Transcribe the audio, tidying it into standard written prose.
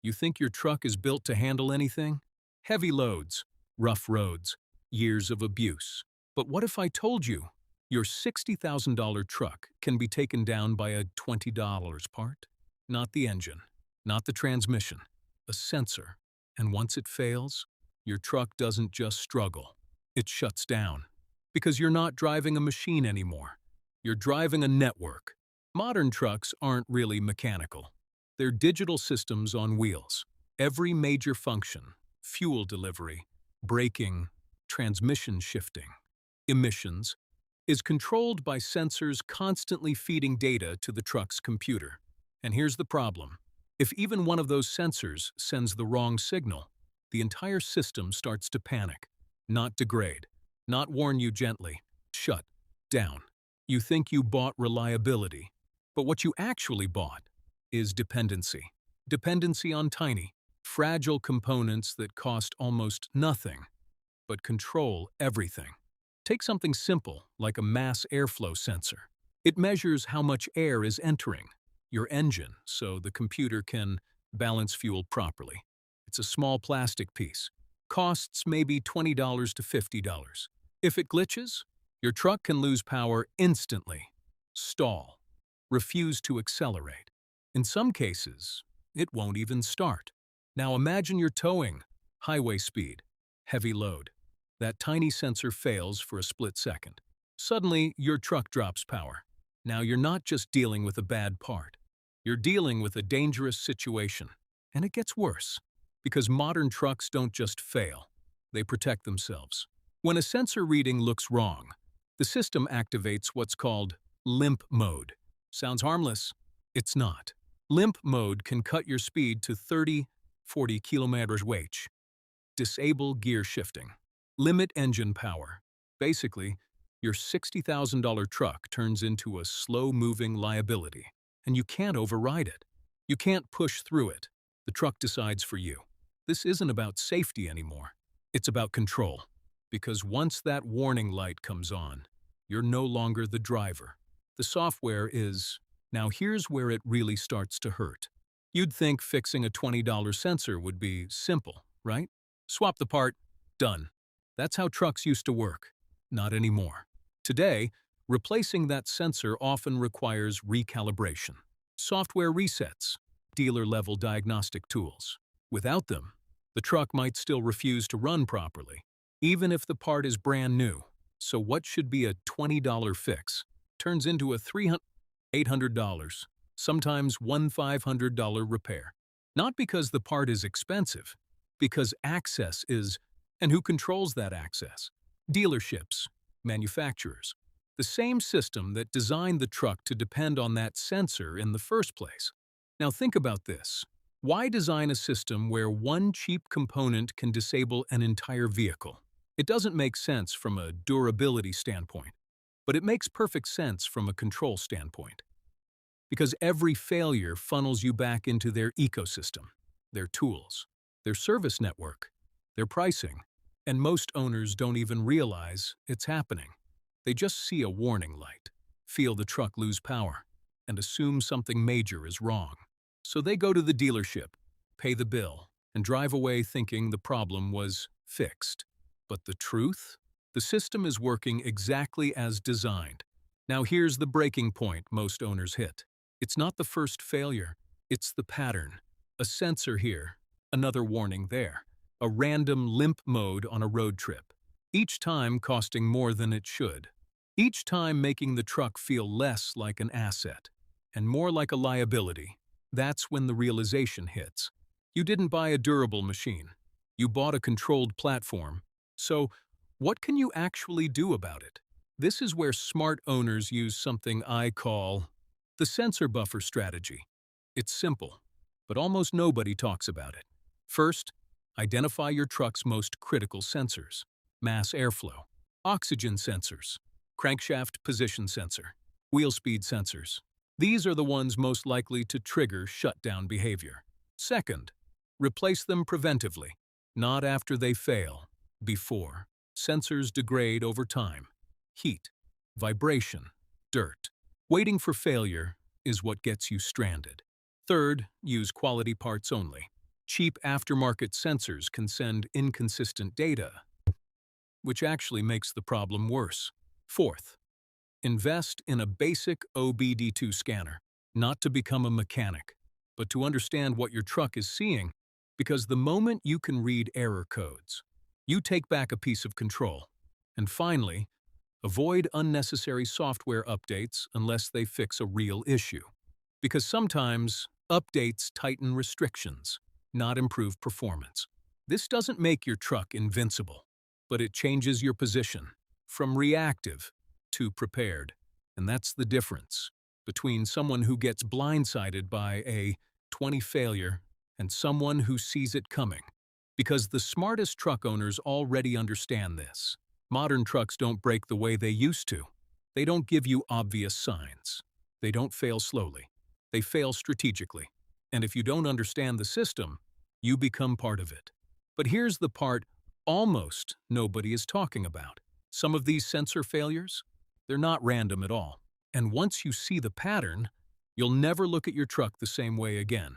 You think your truck is built to handle anything? Heavy loads, rough roads, years of abuse. But what if I told you your $60,000 truck can be taken down by a $20 part? Not the engine, not the transmission, a sensor. And once it fails, your truck doesn't just struggle, it shuts down. Because you're not driving a machine anymore. You're driving a network. Modern trucks aren't really mechanical. They're digital systems on wheels. Every major function, fuel delivery, braking, transmission shifting, emissions, is controlled by sensors constantly feeding data to the truck's computer. And here's the problem. If even one of those sensors sends the wrong signal, the entire system starts to panic, not degrade, not warn you gently, shut down. You think you bought reliability, but what you actually bought is dependency. Dependency on tiny, fragile components that cost almost nothing, but control everything. Take something simple like a mass airflow sensor. It measures how much air is entering your engine so the computer can balance fuel properly. It's a small plastic piece. Costs maybe $20 to $50. If it glitches, your truck can lose power instantly, stall, refuse to accelerate. In some cases, it won't even start. Now imagine you're towing, highway speed, heavy load. That tiny sensor fails for a split second. Suddenly, your truck drops power. Now you're not just dealing with a bad part. You're dealing with a dangerous situation. And it gets worse, because modern trucks don't just fail. They protect themselves. When a sensor reading looks wrong, the system activates what's called Limp mode. Sounds harmless? It's not. Limp mode can cut your speed to 30–40 km/h. Disable gear shifting. Limit engine power. Basically, your $60,000 truck turns into a slow-moving liability, and you can't override it. You can't push through it. The truck decides for you. This isn't about safety anymore. It's about control. Because once that warning light comes on, you're no longer the driver. The software is. Now here's where it really starts to hurt. You'd think fixing a $20 sensor would be simple, right? Swap the part, done. That's how trucks used to work. Not anymore. Today, replacing that sensor often requires recalibration, software resets, dealer-level diagnostic tools. Without them, the truck might still refuse to run properly, even if the part is brand new. So what should be a $20 fix turns into a $300–800, sometimes $1,500 repair. Not because the part is expensive, because access is. And who controls that access? Dealerships, manufacturers. The same system that designed the truck to depend on that sensor in the first place. Now think about this. Why design a system where one cheap component can disable an entire vehicle? It doesn't make sense from a durability standpoint, but it makes perfect sense from a control standpoint. Because every failure funnels you back into their ecosystem, their tools, their service network, their pricing. And most owners don't even realize it's happening. They just see a warning light, feel the truck lose power, and assume something major is wrong. So they go to the dealership, pay the bill, and drive away thinking the problem was fixed. But the truth? The system is working exactly as designed. Now here's the breaking point most owners hit. It's not the first failure, it's the pattern. A sensor here, another warning there. A random limp mode on a road trip, each time costing more than it should, each time making the truck feel less like an asset and more like a liability. That's when the realization hits. You didn't buy a durable machine. You bought a controlled platform. So, what can you actually do about it? This is where smart owners use something I call the sensor buffer strategy. It's simple, but almost nobody talks about it. First, identify your truck's most critical sensors: mass airflow, oxygen sensors, crankshaft position sensor, wheel speed sensors. These are the ones most likely to trigger shutdown behavior. Second, replace them preventively, not after they fail, before. Sensors degrade over time. Heat, vibration, dirt. Waiting for failure is what gets you stranded. Third, use quality parts only. Cheap aftermarket sensors can send inconsistent data, which actually makes the problem worse. Fourth, invest in a basic OBD2 scanner, not to become a mechanic, but to understand what your truck is seeing, because the moment you can read error codes, you take back a piece of control. And finally, avoid unnecessary software updates unless they fix a real issue, because sometimes updates tighten restrictions, not improve performance. This doesn't make your truck invincible, but it changes your position from reactive to prepared. And that's the difference between someone who gets blindsided by a 20 failure and someone who sees it coming. Because the smartest truck owners already understand this. Modern trucks don't break the way they used to. They don't give you obvious signs. They don't fail slowly. They fail strategically. And if you don't understand the system, you become part of it. But here's the part almost nobody is talking about. Some of these sensor failures, they're not random at all. And once you see the pattern, you'll never look at your truck the same way again.